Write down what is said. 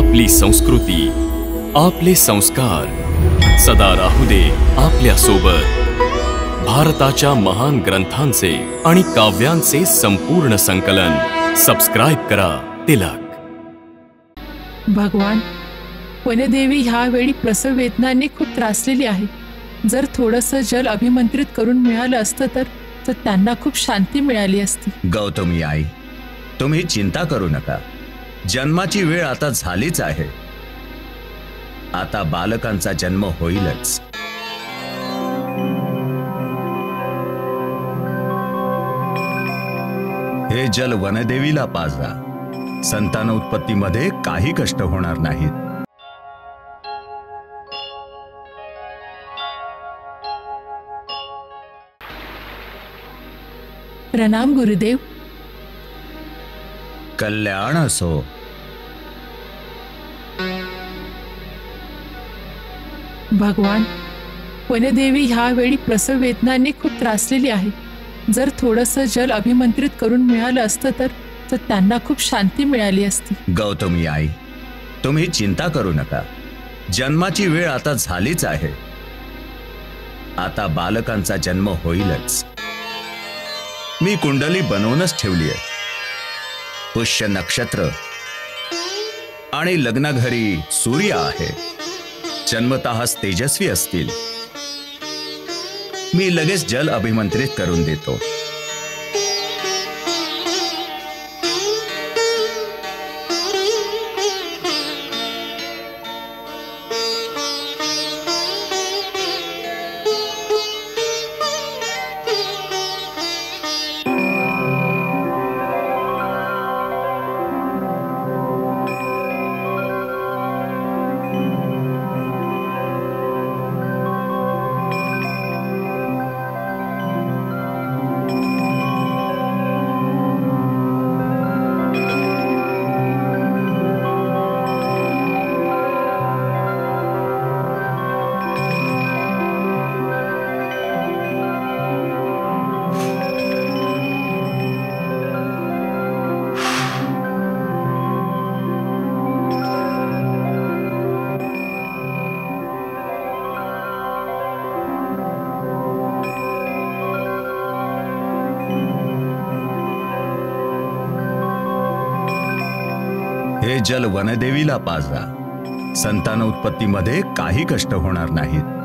आपली संस्कृती, आपले संस्कार सदा राहू दे आपल्या सोबत। भारताच्या महान ग्रंथांचे आणि काव्यांचे संपूर्ण संकलन सबस्क्राइब करा तिलक। भगवान, वनदेवी ह्यावेळी प्रसव वेदनाने खूप त्रासलेली आहे। जर थोडंसं जल अभिमंत्रित करून मिळालं असतं तर त्यांना खूप शांती मिळाली असती। गौतमी आई, तुम्ही चिंता करू नका। जन्माची वेळ आता झालीच आहे। आता बालकांचा जन्म होईलच। हे जल वनदेवीला पाजा। संतान उत्पत्तीमध्ये काही कष्ट होणार नाहीत। प्रणाम गुरुदेव। कल्याण असो। भगवान, वनदेवी ह्यावेळी प्रसव वेदनाने खूप त्रासलेली आहे। जर थोडंसं जल अभिमंत्रित करून मिळालं असतं तर त्यांना खूप शांती मिळाली असती। गौतमी आई, तुम्ही चिंता करू नका। जन्माची वेळ आता झालीच आहे। आता बालकांचा जन्म होईलच। मी कुंडली बनवूनच ठेवली आहे। पुष्य नक्षत्र आणि लग्नाघरी सूर्य आहे। जन्मतःच तेजस्वी असतील। मी लगेच जल अभिमंत्रित करून देतो। हे जल वनदेवीला पाजा। संतान उत्पत्तीमध्ये काही कष्ट होणार नाहीत।